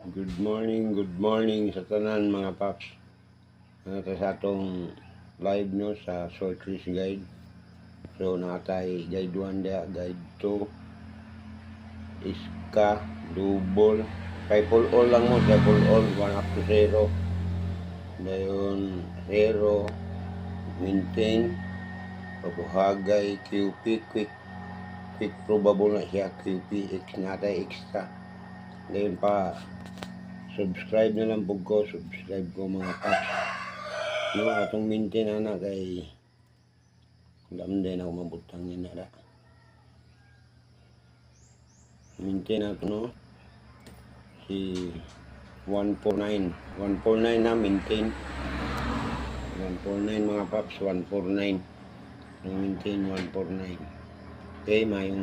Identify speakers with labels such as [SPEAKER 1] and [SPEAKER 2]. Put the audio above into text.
[SPEAKER 1] Good morning sa tanan mga paps. Sa atong live no sa short list guide. So nakatay guide 1 dia, guide 2, iska, double, triple all lang mo, triple all 1 up to 0. Dayon 0, maintain, pabuhagay, QP, quick probable na siya, QP, X natay extra. Dayon pa subscribe na lang po ko, subscribe ko mga paps. No, atong maintain na kay alam din ako mabutang yun na. Maintain na no, si 149 na maintain, 149 mga paps, 149 maintain 149. Okay, mayong